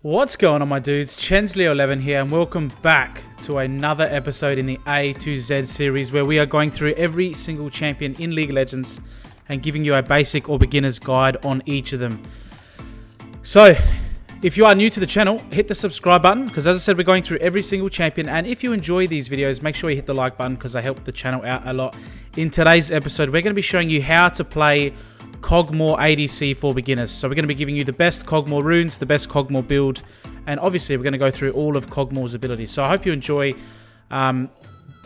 What's going on, my dudes? Chensley11 here, and welcome back to another episode in the A to Z series where we are going through every single champion in League of Legends and giving you a basic or beginner's guide on each of them. So, if you are new to the channel, hit the subscribe button because, as I said, we're going through every single champion. And if you enjoy these videos, make sure you hit the like button because they help the channel out a lot. In today's episode, we're going to be showing you how to play KogMaw ADC for beginners. So we're going to be giving you the best KogMaw runes, the best KogMaw build, and obviously we're going to go through all of KogMaw's abilities. So I hope you enjoy. I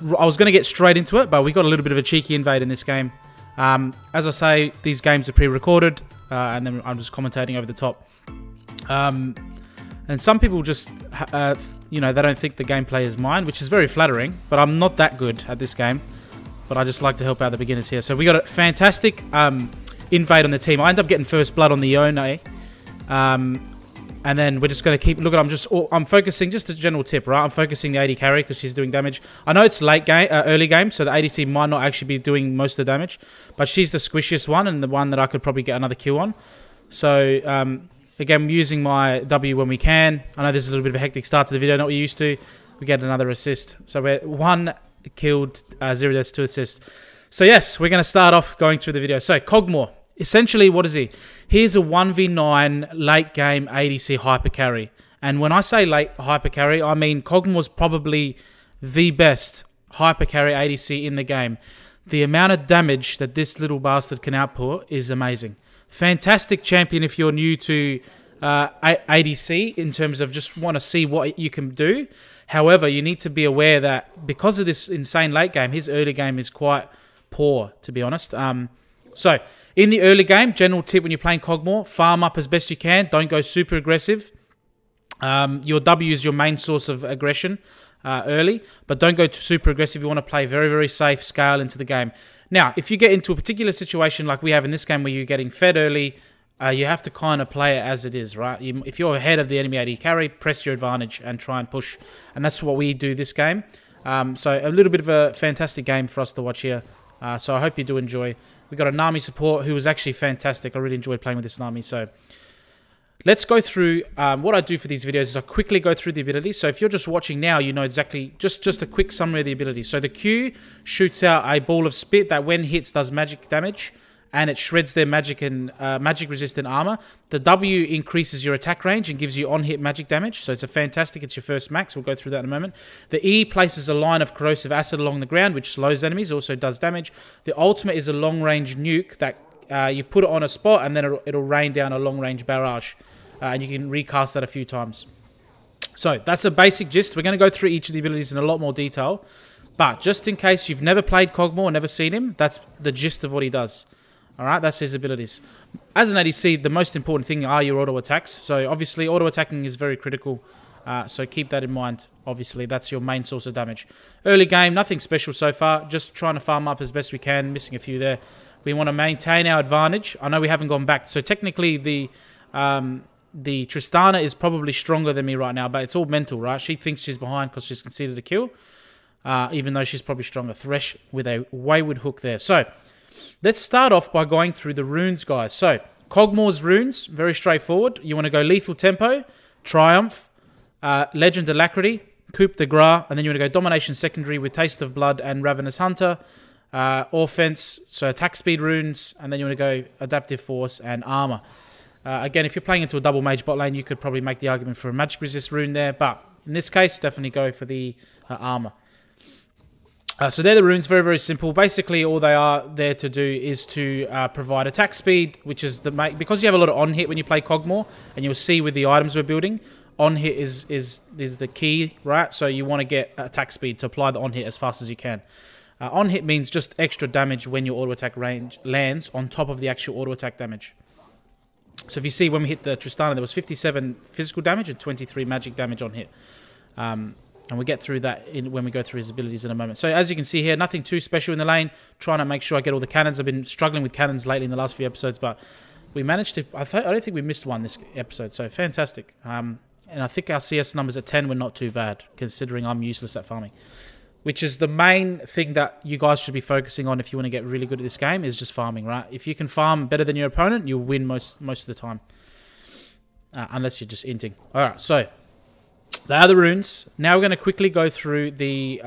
was going to get straight into it, but we got a little bit of a cheeky invade in this game. As I say, these games are pre-recorded, and then I'm just commentating over the top. And some people just, you know, they don't think the gameplay is mine, which is very flattering, but I'm not that good at this game. But I just like to help out the beginners here. So we got a fantastic invade on the team. I end up getting first blood on the Yone. And then we're just going to keep... Look, I'm focusing... Just a general tip, right? I'm focusing the AD carry because she's doing damage. I know it's late game, early game, so the ADC might not actually be doing most of the damage. But she's the squishiest one and the one that I could probably get another kill on. So, again, I'm using my W when we can. I know there's a little bit of a hectic start to the video, not what we're used to. We get another assist. So we're 1 killed, 0 deaths, 2 assists. So yes, we're going to start off going through the video. So KogMaw, essentially, what is he? He's a 1v9 late game ADC hyper carry. And when I say late hyper carry, I mean KogMaw's probably the best hyper carry ADC in the game. The amount of damage that this little bastard can output is amazing. Fantastic champion if you're new to ADC in terms of just want to see what you can do. However, you need to be aware that because of this insane late game, his early game is quite poor, to be honest. So, in the early game, general tip when you're playing KogMaw, farm up as best you can. Don't go super aggressive. Your W is your main source of aggression early, but don't go super aggressive. You want to play very, very safe, scale into the game. Now, if you get into a particular situation like we have in this game where you're getting fed early, you have to kind of play it as it is, right? If you're ahead of the enemy AD carry, press your advantage and try and push. And that's what we do this game. So a little bit of a fantastic game for us to watch here. So I hope you do enjoy. We got a Nami support who was actually fantastic. I really enjoyed playing with this Nami. So let's go through what I do for these videos is I quickly go through the abilities. So if you're just watching now, you know exactly, just a quick summary of the abilities. So the Q shoots out a ball of spit that when hits does magic damage and it shreds their magic and magic resistant armor. The W increases your attack range and gives you on-hit magic damage. So it's a fantastic, it's your first max. We'll go through that in a moment. The E places a line of corrosive acid along the ground, which slows enemies, also does damage. The ultimate is a long-range nuke that you put it on a spot and then it'll rain down a long-range barrage. And you can recast that a few times. So that's a basic gist. We're going to go through each of the abilities in a lot more detail. But just in case you've never played KogMaw or never seen him, that's the gist of what he does. Alright, that's his abilities. As an ADC, the most important thing are your auto attacks. So obviously auto attacking is very critical. So keep that in mind. Obviously, that's your main source of damage. Early game, nothing special so far. Just trying to farm up as best we can. Missing a few there. We want to maintain our advantage. I know we haven't gone back. So technically the Tristana is probably stronger than me right now, but it's all mental, right? She thinks she's behind because she's conceded a kill, even though she's probably stronger. Thresh with a wayward hook there. So, let's start off by going through the runes, guys. So, KogMaw's runes, very straightforward. You want to go Lethal Tempo, Triumph, Legend Alacrity, Coup de Grace, and then you want to go Domination Secondary with Taste of Blood and Ravenous Hunter, Offense, so Attack Speed runes, and then you want to go Adaptive Force and Armor. Again, if you're playing into a double mage bot lane, you could probably make the argument for a magic resist rune there, but in this case, definitely go for the armor. So they're the runes, very, very simple. Basically, all they are there to do is to provide attack speed, which is because you have a lot of on-hit when you play KogMaw, and you'll see with the items we're building, on-hit is the key, right? So you want to get attack speed to apply the on-hit as fast as you can. On-hit means just extra damage when your auto-attack range lands on top of the actual auto-attack damage. So if you see when we hit the Tristana, there was 57 physical damage and 23 magic damage on hit. And we'll get through that when we go through his abilities in a moment. So as you can see here, nothing too special in the lane. Trying to make sure I get all the cannons. I've been struggling with cannons lately in the last few episodes, but we managed to... I don't think we missed one this episode, so fantastic. And I think our CS numbers at 10 were not too bad, considering I'm useless at farming. Which is the main thing that you guys should be focusing on if you want to get really good at this game, is just farming, right? If you can farm better than your opponent, you'll win most of the time. unless you're just inting. Alright, so they are the runes. Now we're going to quickly go through the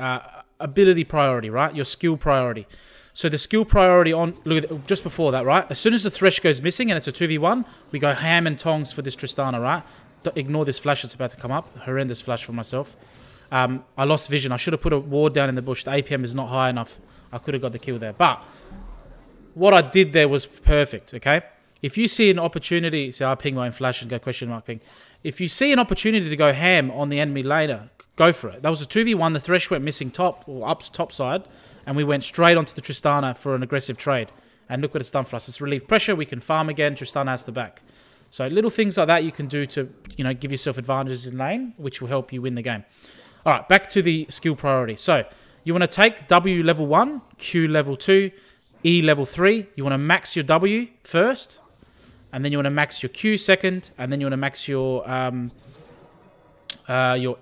ability priority, right? Your skill priority. So the skill priority on, look at just before that, right? As soon as the Thresh goes missing and it's a 2v1, we go ham and tongs for this Tristana, right? Ignore this flash that's about to come up. Horrendous flash for myself. I lost vision. I should have put a ward down in the bush. The APM is not high enough. I could have got the kill there. But what I did there was perfect, okay? If you see an opportunity, so I ping my own flash and go question mark ping. If you see an opportunity to go ham on the enemy laner, go for it. That was a 2v1. The Thresh went missing top, or up top side, and we went straight onto the Tristana for an aggressive trade. And look what it's done for us. It's relieved pressure. We can farm again. Tristana has the back. So little things like that you can do to, you know, give yourself advantages in lane, which will help you win the game. All right, back to the skill priority. So you want to take W level 1, Q level 2, E level 3. You want to max your W first, and then you want to max your Q second, and then you want to max your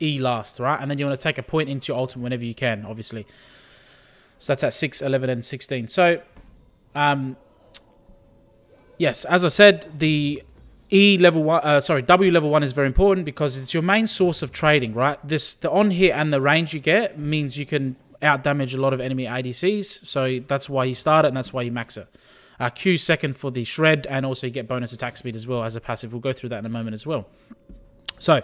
E last, right? And then you want to take a point into your ultimate whenever you can, obviously. So that's at 6, 11, and 16. So, yes, as I said, the W level 1 is very important because it's your main source of trading, right? The on hit and the range you get means you can out damage a lot of enemy ADCs. So that's why you start it and that's why you max it. Q second for the shred, and also you get bonus attack speed as well as a passive. We'll go through that in a moment as well. So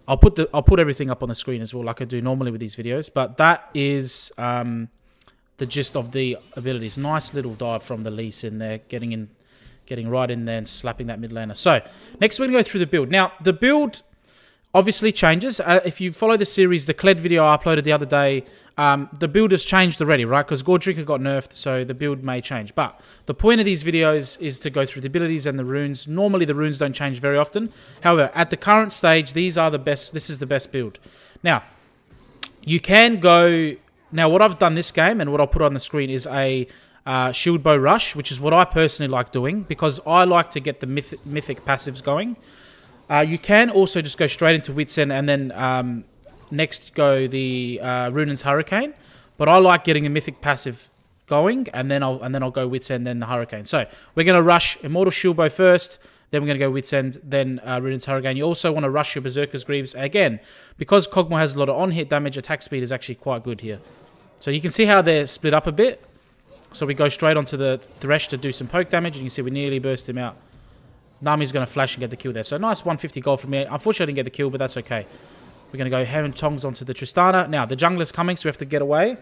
I'll put everything up on the screen as well, like I do normally with these videos. But that is the gist of the abilities. Nice little dive from the Lease in there, getting right in there and slapping that mid laner. So next we're going to go through the build. Now the build obviously changes. If you follow the series, the Kled video I uploaded the other day, the build has changed already, right? Because Gordrika got nerfed, so the build may change. But the point of these videos is to go through the abilities and the runes. Normally the runes don't change very often. However, at the current stage, these are the best. This is the best build. Now, you can go... Now, what I've done this game and what I'll put on the screen is a shield bow rush, which is what I personally like doing because I like to get the mythic passives going. You can also just go straight into Wit's End and then next go the Runan's Hurricane, but I like getting a mythic passive going, and then I'll go Wit's End, then the Hurricane. So we're going to rush Immortal Shield Bow first, then we're going to go Wit's End, then Runan's Hurricane. You also want to rush your Berserker's Greaves again because KogMaw has a lot of on-hit damage. Attack speed is actually quite good here. So you can see how they're split up a bit. So we go straight onto the Thresh to do some poke damage, and you can see we nearly burst him out. Nami's going to flash and get the kill there. So nice 150 gold from me. Unfortunately, I didn't get the kill, but that's okay. We're going to go ham and tongs onto the Tristana. Now, the jungler's coming, so we have to get away.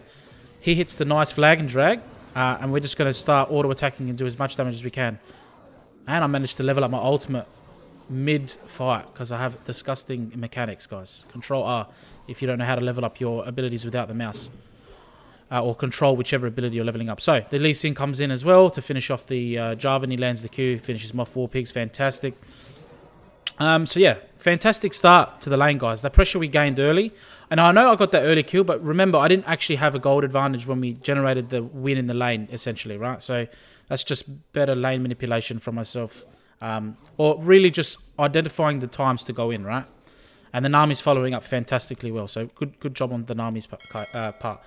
He hits the nice flag and drag, and we're just going to start auto-attacking and do as much damage as we can. And I managed to level up my ultimate mid-fight, because I have disgusting mechanics, guys. Control R, if you don't know how to level up your abilities without the mouse. Or control whichever ability you're leveling up. So, the Lee Sin comes in as well to finish off the Jarvan. He lands the Q, finishes him off War Pigs. Fantastic. So, yeah, fantastic start to the lane, guys. The pressure we gained early. And I know I got that early kill, but remember, I didn't actually have a gold advantage when we generated the win in the lane, essentially, right? So, that's just better lane manipulation from myself. Or really just identifying the times to go in, right? And the Nami's following up fantastically well. So, good job on the Nami's part.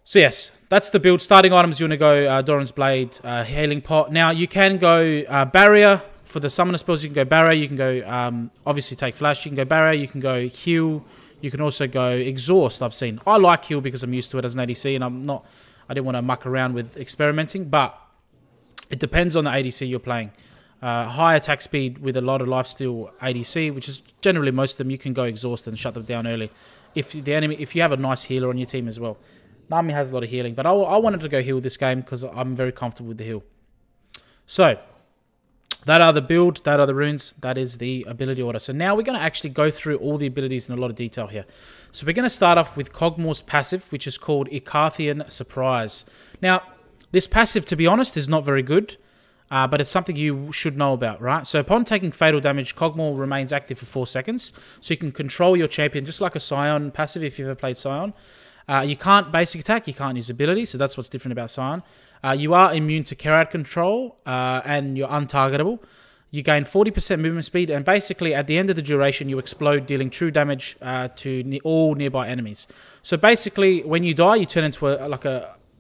So yes, that's the build. Starting items, you want to go Doran's Blade, Healing Pot. Now, you can go Barrier. For the summoner spells, you can go Barrier. You can go, obviously, take Flash. You can go Barrier. You can go Heal. You can also go Exhaust, I've seen. I like Heal because I'm used to it as an ADC, and I didn't want to muck around with experimenting, but it depends on the ADC you're playing. High attack speed with a lot of lifesteal ADC, which is generally most of them, you can go Exhaust and shut them down early. If you have a nice healer on your team as well. Nami has a lot of healing, but I wanted to go heal this game because I'm very comfortable with the heal. So, that are the build, that are the runes, that is the ability order. So now we're going to actually go through all the abilities in a lot of detail here. So we're going to start off with KogMaw's passive, which is called Icarthian Surprise. Now, this passive, to be honest, is not very good, but it's something you should know about, right? So upon taking fatal damage, KogMaw remains active for 4 seconds, so you can control your champion just like a Scion passive if you've ever played Scion. You can't basic attack, you can't use ability, so that's what's different about Scion. You are immune to Carrot control, and you're untargetable. You gain 40% movement speed, and basically at the end of the duration, you explode, dealing true damage to all nearby enemies. So basically, when you die, you turn into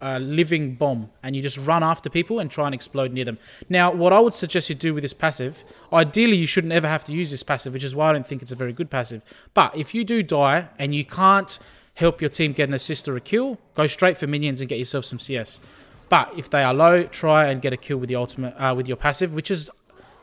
living bomb, and you just run after people and try and explode near them. Now, what I would suggest you do with this passive, ideally you shouldn't ever have to use this passive, which is why I don't think it's a very good passive. But if you do die and you can't help your team get an assist or a kill, go straight for minions and get yourself some CS. But if they are low, try and get a kill with the ultimate, with your passive, which is,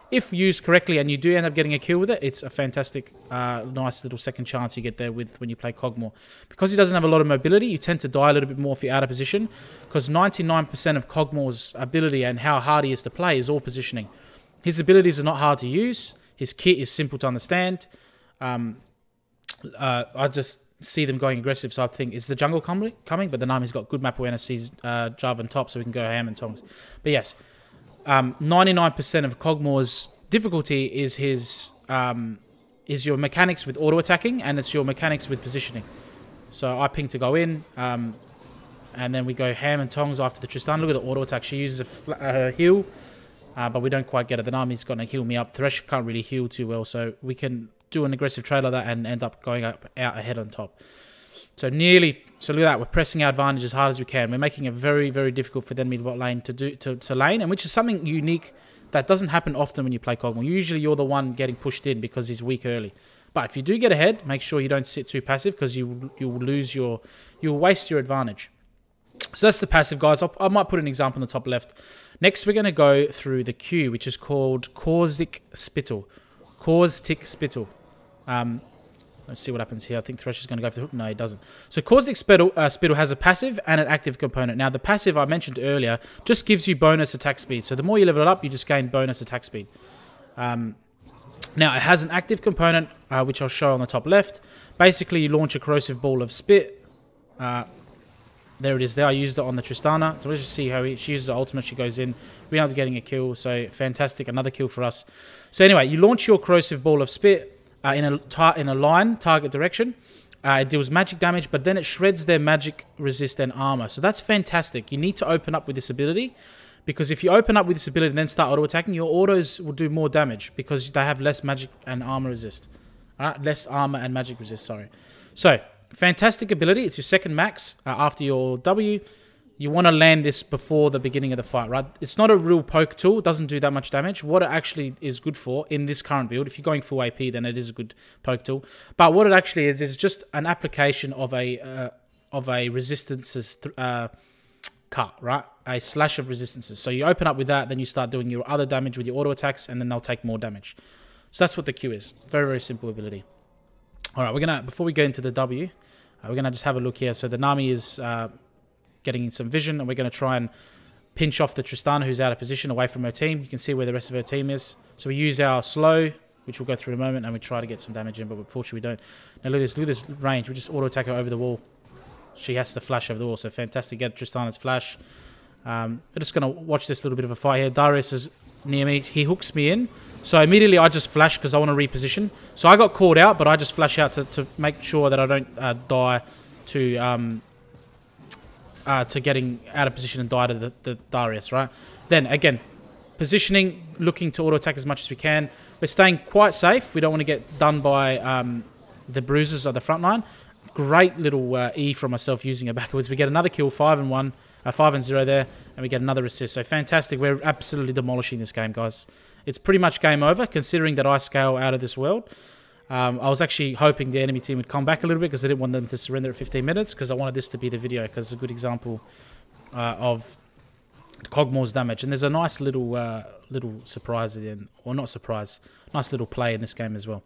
if used correctly and you do end up getting a kill with it, it's a fantastic, nice little second chance you get there with when you play KogMaw. Because he doesn't have a lot of mobility, you tend to die a little bit more if you're out of position, because 99% of KogMaw's ability and how hard he is to play is all positioning. His abilities are not hard to use. His kit is simple to understand. I just see them going aggressive, so I think, is the jungle coming? But the Nami's got good map awareness, sees Java on top, so we can go ham and tongs. But yes, 99% of KogMaw's difficulty is his is your mechanics with auto attacking, and it's your mechanics with positioning. So I ping to go in, and then we go ham and tongs after the Tristana. Look at the auto attack. She uses a heal, but we don't quite get it. The Nami's going to heal me up. Thresh can't really heal too well, so we can do an aggressive trade like that and end up going out ahead on top. So look at that. We're pressing our advantage as hard as we can. We're making it very, very difficult for them mid-bot lane to lane, and which is something unique that doesn't happen often when you play KogMaw. Usually you're the one getting pushed in because he's weak early. But if you do get ahead, make sure you don't sit too passive, because you'll waste your advantage. So that's the passive, guys. I might put an example on the top left. Next, we're going to go through the Q, which is called Caustic Spittle. Caustic Spittle. Let's see what happens here. I think Thresh is going to go for the hook. No, he doesn't. So Caustic Spittle has a passive and an active component. Now, the passive I mentioned earlier just gives you bonus attack speed. So the more you level it up, you just gain bonus attack speed. Now, it has an active component, which I'll show on the top left. Basically, you launch a corrosive ball of spit. There it is there. I used it on the Tristana. So let's just see how she uses the ultimate. She goes in. We end up getting a kill. So fantastic. Another kill for us. So anyway, you launch your corrosive ball of spit in a line, target direction. It deals magic damage, but then it shreds their magic resist and armor. So that's fantastic. You need to open up with this ability, because if you open up with this ability and then start auto-attacking, your autos will do more damage because they have less magic and armor resist. Alright, less armor and magic resist, sorry. So, fantastic ability. It's your second max after your W. You want to land this before the beginning of the fight, right? It's not a real poke tool. It doesn't do that much damage. What it actually is good for in this current build, if you're going full AP, then it is a good poke tool. But what it actually is just an application of a resistances cut, right? A slash of resistances. So you open up with that, then you start doing your other damage with your auto attacks, and then they'll take more damage. So that's what the Q is. Very, very simple ability. All right, before we get into the W, we're gonna just have a look here. So the Nami is getting in some vision, and we're going to try and pinch off the Tristana, who's out of position, away from her team. You can see where the rest of her team is. So we use our slow, which we'll go through in a moment, and we try to get some damage in, but unfortunately we don't. Now look at this range. We just auto attack her over the wall. She has to flash over the wall, so fantastic. Get Tristana's flash. We're just going to watch this little bit of a fight here. Darius is near me. He hooks me in. So immediately I just flash because I want to reposition. So I got caught out, but I just flash out to make sure that I don't die to getting out of position and die to the Darius, right? Then, again, positioning, looking to auto-attack as much as we can. We're staying quite safe. We don't want to get done by the bruises of the front line. Great little E from myself using it backwards. We get another kill, 5 and 0 there, and we get another assist. So fantastic. We're absolutely demolishing this game, guys. It's pretty much game over, considering that I scale out of this world. I was actually hoping the enemy team would come back a little bit, because I didn't want them to surrender at 15 minutes, because I wanted this to be the video, because it's a good example of KogMaw's damage. And there's a nice little surprise in, or not surprise, nice little play in this game as well.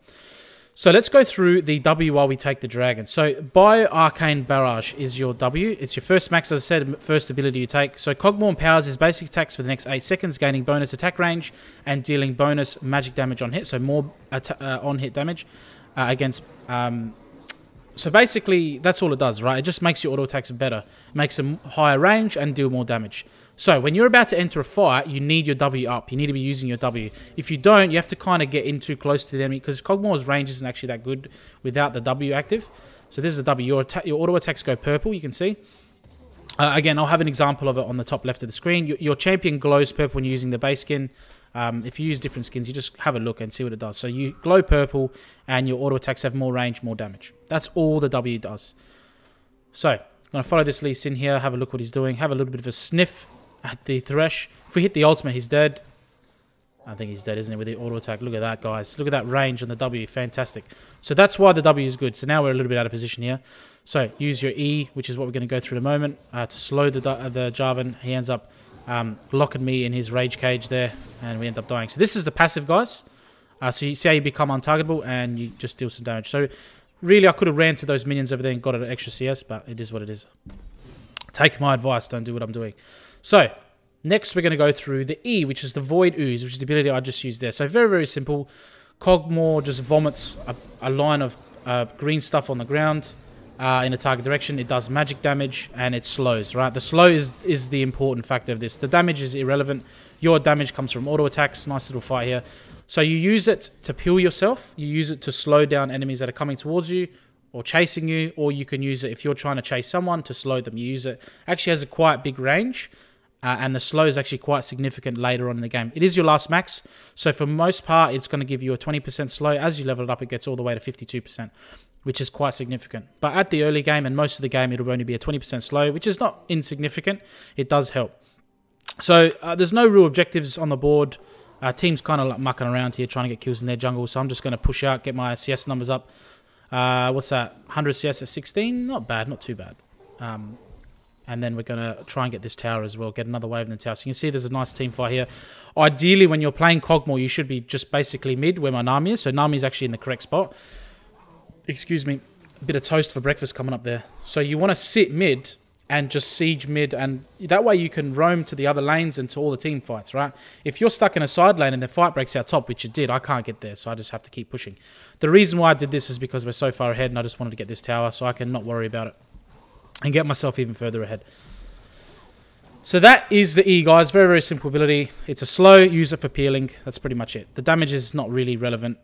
So let's go through the W while we take the dragon. So Bio-Arcane Barrage is your W. It's your first max, as I said, first ability you take. So KogMaw empowers his basic attacks for the next 8 seconds, gaining bonus attack range and dealing bonus magic damage on hit. So more on-hit damage against... so basically, that's all it does, right? It just makes your auto attacks better. Makes them higher range and deal more damage. So when you're about to enter a fight, you need your W up. You need to be using your W. If you don't, you have to kind of get in too close to the enemy, because KogMaw's range isn't actually that good without the W active. So this is a W. Your auto attacks go purple, you can see. Again, I'll have an example of it on the top left of the screen. Your champion glows purple when you're using the base skin. If you use different skins, you just have a look and see what it does. So you glow purple, and your auto attacks have more range, more damage. That's all the W does. So going to follow this Lee Sin here, have a look what he's doing, have a little bit of a sniff at the Thresh. If we hit the ultimate, he's dead. I think he's dead, isn't he, with the auto attack? Look at that, guys. Look at that range on the W. Fantastic. So that's why the W is good. So now we're a little bit out of position here. So use your E, which is what we're going to go through in a moment, to slow the Jarvan. He ends up locking me in his rage cage there, and we end up dying. So this is the passive, guys. So you see how you become untargetable, and you just deal some damage. So really, I could have ran to those minions over there and got an extra CS, but it is what it is. Take my advice. Don't do what I'm doing. So next, we're going to go through the E, which is the Void Ooze, which is the ability I just used there. So very, very simple. KogMaw just vomits a line of green stuff on the ground in a target direction. It does magic damage, and it slows, right? The slow is the important factor of this. The damage is irrelevant. Your damage comes from auto attacks. Nice little fight here. So you use it to peel yourself. You use it to slow down enemies that are coming towards you or chasing you, or you can use it if you're trying to chase someone to slow them. You use it. Actually has a quite big range. And the slow is actually quite significant later on in the game. It is your last max, so for most part, it's going to give you a 20% slow. As you level it up, it gets all the way to 52%, which is quite significant. But at the early game and most of the game, it'll only be a 20% slow, which is not insignificant. It does help. So there's no real objectives on the board. Team's kind of like mucking around here, trying to get kills in their jungle, so I'm just going to push out, get my CS numbers up. What's that? 100 CS at 16? Not bad, not too bad. And then we're going to try and get this tower as well. Get another wave in the tower. So you can see there's a nice team fight here. Ideally, when you're playing KogMaw, you should be just basically mid where my Nami is. So Nami is actually in the correct spot. Excuse me. A bit of toast for breakfast coming up there. So you want to sit mid and just siege mid. And that way you can roam to the other lanes and to all the team fights, right? If you're stuck in a side lane and the fight breaks out top, which it did, I can't get there. So I just have to keep pushing. The reason why I did this is because we're so far ahead and I just wanted to get this tower so I can not worry about it and get myself even further ahead. So that is the E, guys. Very, very simple ability. It's a slow. Use it for peeling. That's pretty much it. The damage is not really relevant.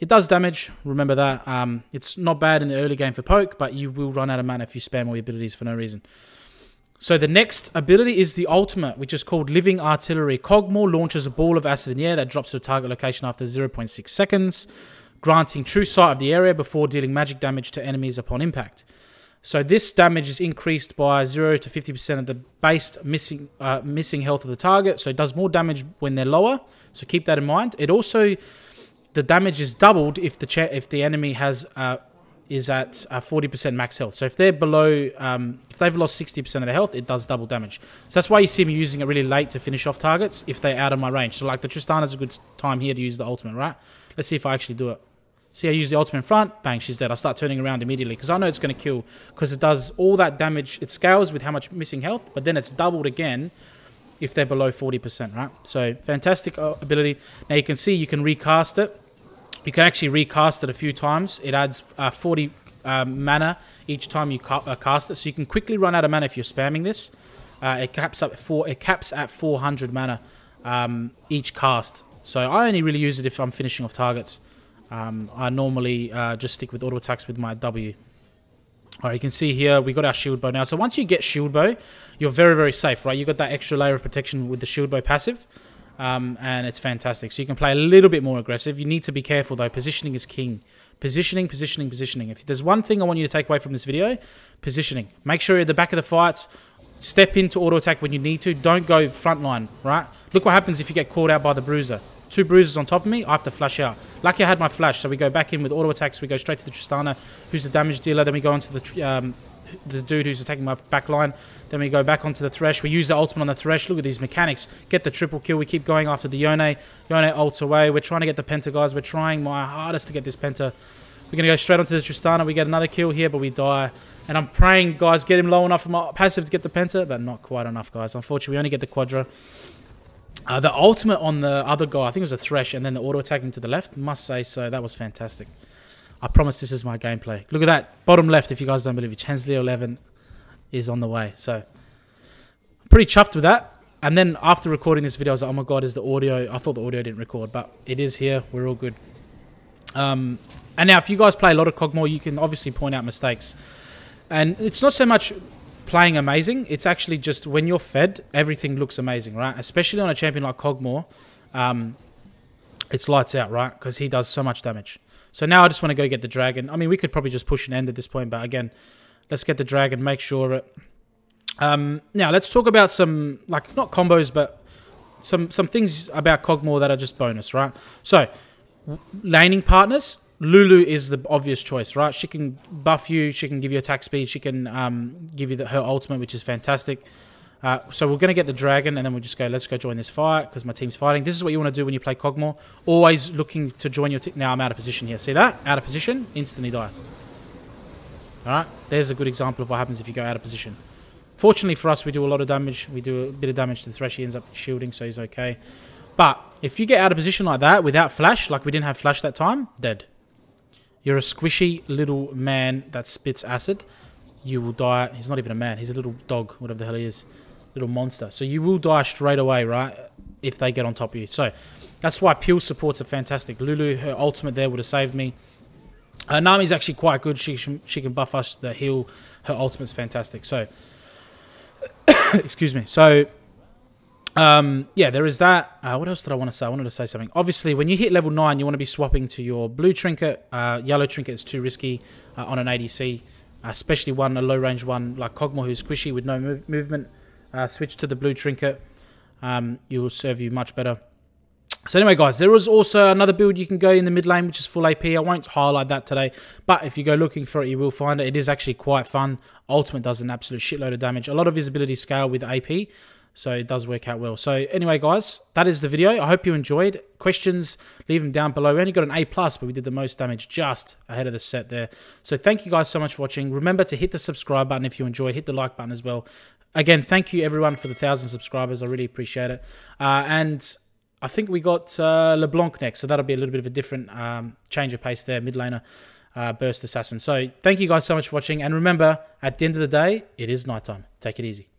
It does damage. Remember that. It's not bad in the early game for poke, but you will run out of mana if you spam all your abilities for no reason. So the next ability is the ultimate, which is called Living Artillery. KogMaw launches a ball of acid in the air that drops to a target location after 0.6 seconds, granting true sight of the area before dealing magic damage to enemies upon impact. So this damage is increased by 0 to 50% of the base missing health of the target. So it does more damage when they're lower. So keep that in mind. It also, the damage is doubled if the enemy is at 40% max health. So if they're below, if they've lost 60% of their health, it does double damage. So that's why you see me using it really late to finish off targets if they're out of my range. So like the Tristana's a good time here to use the ultimate, right? Let's see if I actually do it. See, I use the ultimate in front, bang, she's dead. I start turning around immediately because I know it's going to kill because it does all that damage. It scales with how much missing health, but then it's doubled again if they're below 40%, right? So fantastic ability. Now you can see you can recast it. You can actually recast it a few times. It adds 40 mana each time you cast it, so you can quickly run out of mana if you're spamming this. It caps at 400 mana each cast. So I only really use it if I'm finishing off targets. I normally just stick with auto attacks with my W. Alright, you can see here we got our shield bow now. So once you get shield bow, you're very, very safe, right? You got that extra layer of protection with the shield bow passive, and it's fantastic. So you can play a little bit more aggressive. You need to be careful though. Positioning is king. Positioning, positioning, positioning. If there's one thing I want you to take away from this video, positioning. Make sure you're at the back of the fights. Step into auto attack when you need to. Don't go front line, right? Look what happens if you get caught out by the bruiser. 2 bruisers on top of me, I have to flash out. Lucky I had my flash, so we go back in with auto attacks. We go straight to the Tristana, who's the damage dealer. Then we go onto the dude who's attacking my back line. Then we go back onto the Thresh. We use the ultimate on the Thresh. Look at these mechanics. Get the triple kill. We keep going after the Yone. Yone ults away. We're trying to get the Penta, guys. We're trying my hardest to get this Penta. We're going to go straight onto the Tristana. We get another kill here, but we die. And I'm praying, guys, get him low enough for my passive to get the Penta, but not quite enough, guys. Unfortunately, we only get the Quadra. The ultimate on the other guy, I think it was a Thresh, and then the auto-attacking to the left, must say so, that was fantastic. I promise this is my gameplay. Look at that, bottom left, if you guys don't believe it. Chansley 11 is on the way, so pretty chuffed with that. And then after recording this video, I was like, oh my god, is the audio, I thought the audio didn't record, but it is here, we're all good. And now, if you guys play a lot of KogMaw, you can obviously point out mistakes. And it's not so much playing amazing, it's actually just when you're fed, everything looks amazing, right? Especially on a champion like KogMaw, it's lights out, right? Because he does so much damage. So now I just want to go get the dragon. I mean, we could probably just push and end at this point, but again, Let's get the dragon, make sure it. Now, let's talk about some, like, not combos, but some things about KogMaw that are just bonus, right? So, laning partners, Lulu is the obvious choice, right? She can buff you, she can give you attack speed, she can give you her ultimate, which is fantastic. So we're going to get the dragon, and then we'll just go, let's go join this fight, because my team's fighting. This is what you want to do when you play KogMaw. Always looking to join your team. Now I'm out of position here. See that? Out of position, instantly die. Alright, there's a good example of what happens if you go out of position. Fortunately for us, we do a lot of damage. We do a bit of damage to the Thresh. He ends up shielding, so he's okay. But if you get out of position like that, without flash, like we didn't have flash that time, dead. You're a squishy little man that spits acid. You will die. He's not even a man. He's a little dog, whatever the hell he is. Little monster. So you will die straight away, right? If they get on top of you. So that's why Peel supports are fantastic. Lulu, her ultimate there would have saved me. Nami's actually quite good. She can buff us the heal. Her ultimate's fantastic. So, excuse me. So, yeah, there is that. What else did I want to say? I wanted to say something. Obviously, when you hit level 9, you want to be swapping to your blue trinket. Yellow trinket is too risky on an ADC. Especially a low-range one like KogMaw who's squishy with no movement. Switch to the blue trinket. It will serve you much better. So anyway, guys, there was also another build you can go in the mid lane, which is full AP. I won't highlight that today, but if you go looking for it, you will find it. It is actually quite fun. Ultimate does an absolute shitload of damage. A lot of visibility scale with AP, so it does work out well. So anyway, guys, that is the video. I hope you enjoyed. Questions, leave them down below. We only got an A+, but we did the most damage just ahead of the set there. So thank you guys so much for watching. Remember to hit the subscribe button if you enjoyed. Hit the like button as well. Again, thank you everyone for the 1,000 subscribers. I really appreciate it. And I think we got LeBlanc next, so that'll be a little bit of a different change of pace there, mid laner, burst assassin. So thank you guys so much for watching, and remember, at the end of the day, it is nighttime. Take it easy.